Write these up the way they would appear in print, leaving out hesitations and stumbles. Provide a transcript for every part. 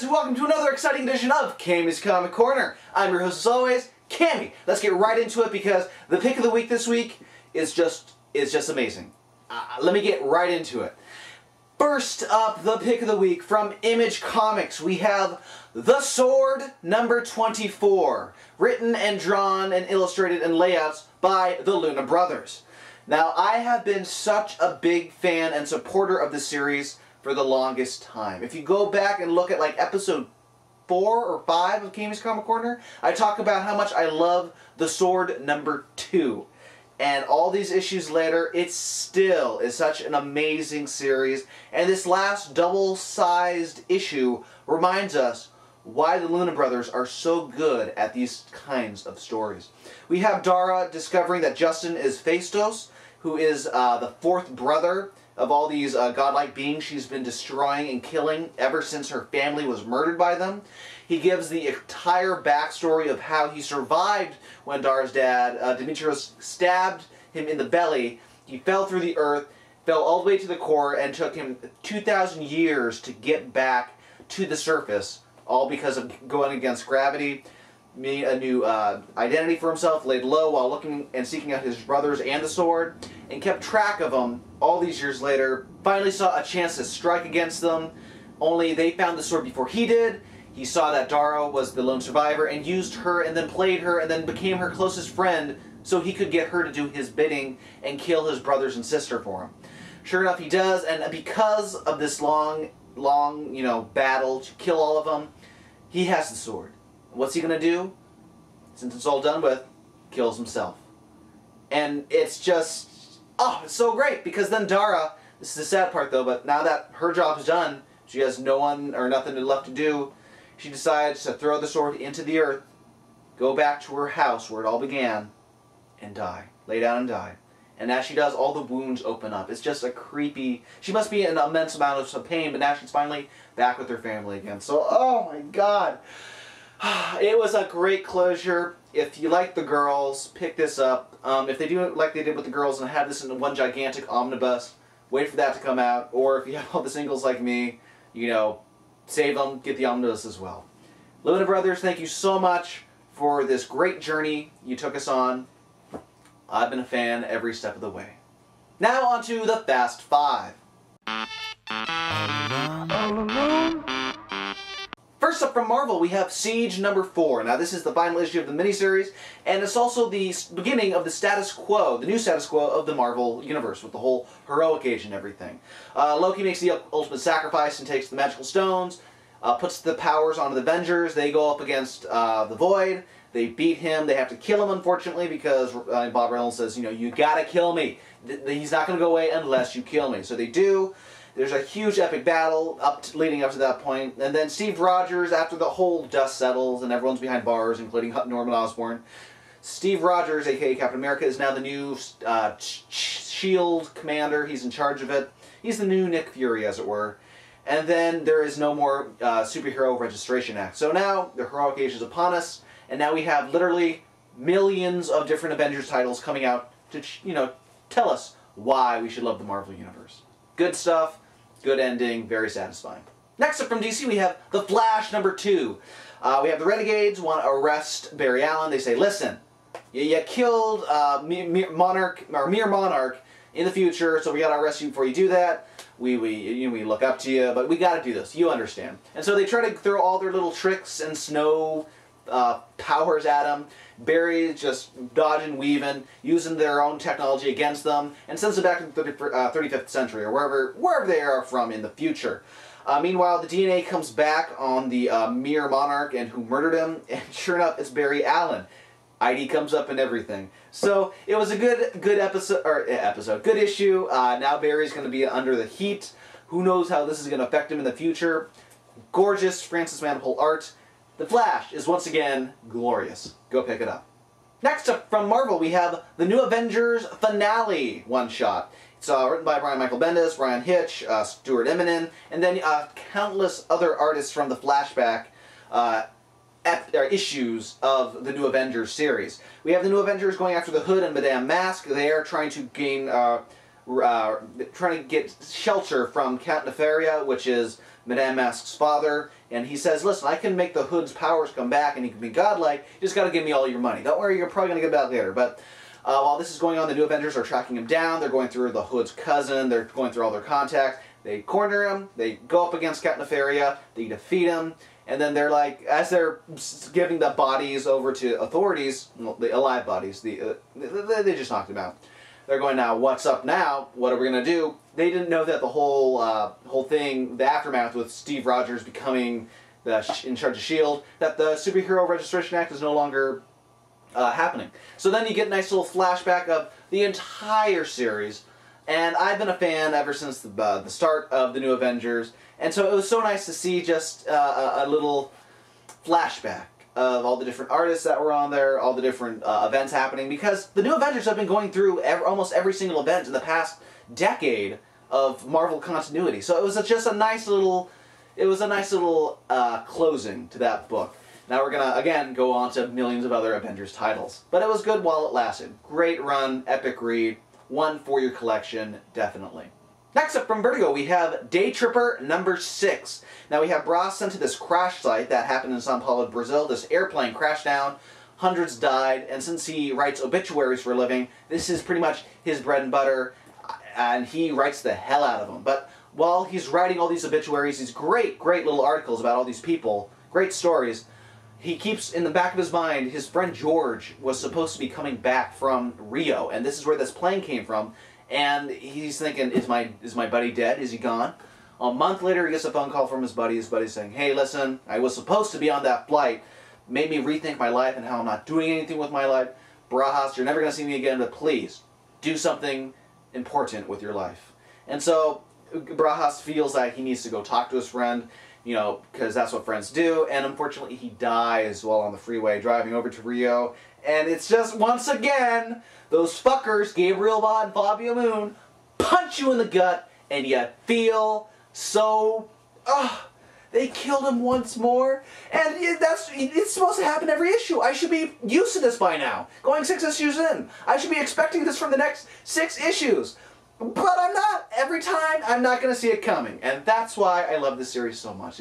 and welcome to another exciting edition of Cammy's Comic Corner. I'm your host as always, Cammy. Let's get right into it because the pick of the week this week is just amazing. Let me get right into it. First up, the pick of the week from Image Comics, we have The Sword number 24, written and drawn and illustrated and layouts by the Luna Brothers. Now, I have been such a big fan and supporter of this series for the longest time. If you go back and look at like episode 4 or 5 of Cammy's Comic Corner, I talk about how much I love The Sword number 2. And all these issues later, it still is such an amazing series. And this last double-sized issue reminds us why the Luna Brothers are so good at these kinds of stories. We have Dara discovering that Justin is Phaistos, who is the fourth brother of all these godlike beings she's been destroying and killing ever since her family was murdered by them. He gives the entire backstory of how he survived when Dara's dad, Demetrios, stabbed him in the belly. He fell through the earth, fell all the way to the core, and took him 2,000 years to get back to the surface, all because of going against gravity. Made a new identity for himself, laid low while looking and seeking out his brothers and the sword, and kept track of them all these years later. Finally saw a chance to strike against them, only they found the sword before he did. He saw that Dara was the lone survivor and used her and then played her and then became her closest friend so he could get her to do his bidding and kill his brothers and sister for him. Sure enough, he does, and because of this long, battle to kill all of them, he has the sword. What's he going to do? Since it's all done with, kills himself. And it's just, it's so great, because then Dara, this is the sad part though, but now that her job is done, she has no one or nothing left to do, she decides to throw the sword into the earth, go back to her house where it all began, and die. Lay down and die. And as she does, all the wounds open up. It's just a creepy, she must be in an immense amount of pain, but now she's finally back with her family again. So, oh my god. It was a great closure. If you like the girls, pick this up. If they do it like they did with the girls and have this in one gigantic omnibus, wait for that to come out. Or if you have all the singles like me, save them, get the omnibus as well. Luna Brothers, thank you so much for this great journey you took us on. I've been a fan every step of the way. Now on to the Fast Five. First up from Marvel, we have Siege number 4. Now this is the final issue of the miniseries, and it's also the beginning of the status quo, the new status quo of the Marvel Universe, with the whole heroic age and everything. Loki makes the ultimate sacrifice and takes the magical stones, puts the powers onto the Avengers. They go up against the Void. They beat him. They have to kill him, unfortunately, because Bob Reynolds says, you gotta kill me. He's not gonna go away unless you kill me. So they do. There's a huge epic battle leading up to that point, and then Steve Rogers, after the whole dust settles and everyone's behind bars, including Norman Osborn, Steve Rogers, aka Captain America, is now the new S.H.I.E.L.D. commander. He's in charge of it. He's the new Nick Fury, as it were. And then there is no more Superhero Registration Act. So now the heroic age is upon us, and now we have literally millions of different Avengers titles coming out to, tell us why we should love the Marvel Universe. Good stuff. Good ending, very satisfying. Next up from DC, we have The Flash number 2. We have the Renegades want to arrest Barry Allen. They say, listen, you killed Mere Monarch in the future, so we got to arrest you before you do that. We look up to you, but we got to do this. You understand. And so they try to throw all their little tricks and snow powers at him. Barry just dodging, weaving, using their own technology against them, and sends them back to the 35th century, or wherever they are from in the future. Meanwhile, the DNA comes back on the Mere Monarch and who murdered him, and sure enough, it's Barry Allen. ID comes up and everything. So it was a good good issue. Now Barry's going to be under the heat. Who knows how this is going to affect him in the future? Gorgeous Francis Manapul art. The Flash is once again glorious. Go pick it up. Next up from Marvel, we have the New Avengers Finale one-shot. It's written by Brian Michael Bendis, Ryan Hitch, Stuart Immonen, and then countless other artists from the flashback issues of the New Avengers series. We have the New Avengers going after the Hood and Madame Mask. They are trying to gain trying to get shelter from Count Nefaria, which is Madame Mask's father, and he says, listen, I can make the Hood's powers come back and he can be godlike, you just gotta give me all your money. Don't worry, you're probably gonna get back later. But while this is going on, the New Avengers are tracking him down, they're going through the Hood's cousin, they're going through all their contacts, they corner him, they go up against Count Nefaria, they defeat him, and then they're like, as they're giving the bodies over to authorities, well, the alive bodies, they just knocked him out. They're going, now, what's up now? What are we going to do? They didn't know that the whole thing, the aftermath with Steve Rogers becoming in charge of S.H.I.E.L.D., that the Superhero Registration Act is no longer happening. So then you get a nice little flashback of the entire series, and I've been a fan ever since the start of the New Avengers, and so it was so nice to see just a little flashback of all the different artists that were on there, all the different events happening, because the New Avengers have been going through almost every single event in the past decade of Marvel continuity. So it was just a nice little, closing to that book. Now we're gonna again go on to millions of other Avengers titles, but it was good while it lasted. Great run, epic read, one for your collection, definitely. Next up from Vertigo, we have Daytripper number 6. Now we have Bras sent to this crash site that happened in Sao Paulo, Brazil. This airplane crashed down, hundreds died, and since he writes obituaries for a living, this is pretty much his bread and butter, and he writes the hell out of them. But while he's writing all these obituaries, these great little articles about all these people, great stories, he keeps in the back of his mind, his friend George was supposed to be coming back from Rio, and this is where this plane came from. And he's thinking, is my buddy dead? Is he gone? A month later, he gets a phone call from his buddy. His buddy's saying, hey, listen, I was supposed to be on that flight. Made me rethink my life and how I'm not doing anything with my life. Bras, you're never going to see me again, but please, do something important with your life. And so, Bras feels like he needs to go talk to his friend, you know, because that's what friends do. And unfortunately, he dies while on the freeway driving over to Rio. And it's just, once again, those fuckers, Gabriel Bott and Fabio Moon, punch you in the gut, and you feel so, they killed him once more. And it's supposed to happen every issue. I should be used to this by now. Going 6 issues in. I should be expecting this from the next 6 issues. But I'm not. Every time, I'm not going to see it coming. And that's why I love this series so much.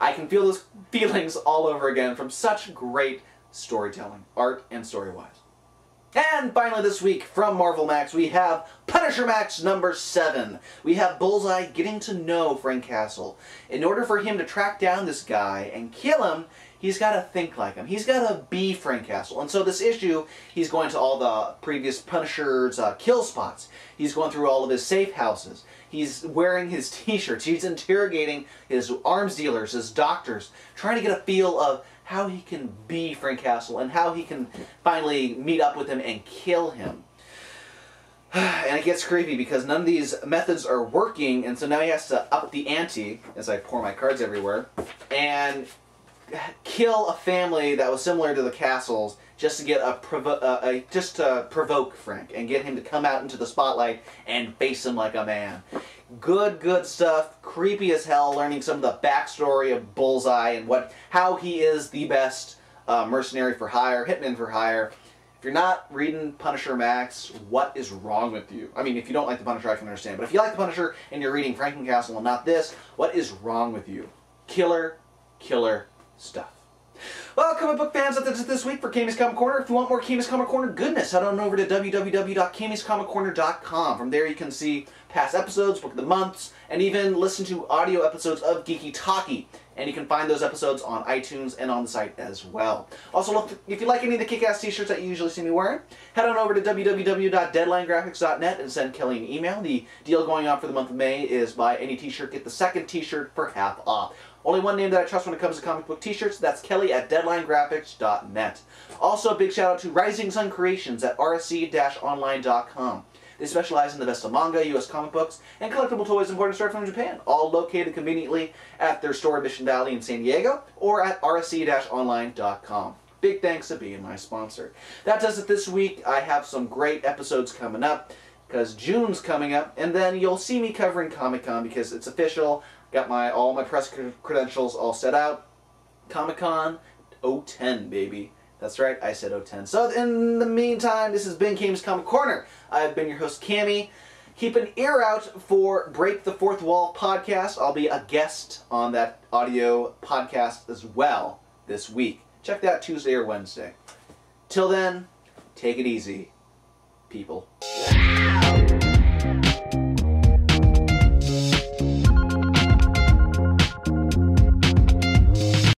I can feel those feelings all over again from such great storytelling, art and story-wise. And finally this week from Marvel Max, we have PunisherMAX number 7. We have Bullseye getting to know Frank Castle. In order for him to track down this guy and kill him, he's got to think like him. He's got to be Frank Castle. And so this issue, he's going to all the previous Punisher's kill spots. He's going through all of his safe houses. He's wearing his t-shirts. He's interrogating his arms dealers, his doctors, trying to get a feel of how he can be Frank Castle and how he can finally meet up with him and kill him. And it gets creepy because none of these methods are working, and so now he has to up the ante, as I pour my cards everywhere, and kill a family that was similar to the Castles just to get just to provoke Frank and get him to come out into the spotlight and face him like a man. Good stuff. Creepy as hell. Learning some of the backstory of Bullseye and how he is the best mercenary for hire, hitman for hire. If you're not reading PunisherMAX, what is wrong with you? I mean, if you don't like the Punisher, I can understand. But if you like the Punisher and you're reading Frankencastle and not this, what is wrong with you? Killer stuff. Well, comic book fans, that's it this week for Cammys Comic Corner. If you want more Cammys Comic Corner goodness, head on over to www.cammyscomiccorner.com. From there you can see past episodes, book of the months, and even listen to audio episodes of Geeky Talkie. And you can find those episodes on iTunes and on the site as well. Also, look, if you like any of the kick-ass t-shirts that you usually see me wearing, head on over to www.deadlinegraphics.net and send Kelly an email. The deal going on for the month of May is buy any t-shirt, get the second t-shirt for half off. Only one name that I trust when it comes to comic book t-shirts, that's Kelly at deadlinegraphics.net. Also, a big shout out to Rising Sun Creations at rsc-online.com. They specialize in the best of manga, US comic books, and collectible toys imported straight from Japan, all located conveniently at their store in Mission Valley in San Diego, or at rsc-online.com. Big thanks to being my sponsor. That does it this week. I have some great episodes coming up, because June's coming up, and then you'll see me covering Comic-Con because it's official. Got all my press credentials all set out. Comic-Con 010, baby. That's right, I said 010. So in the meantime, this has been Cammy's Comic Corner. I've been your host, Cammy. Keep an ear out for Break the Fourth Wall podcast. I'll be a guest on that audio podcast as well this week. Check that Tuesday or Wednesday. Till then, take it easy, people.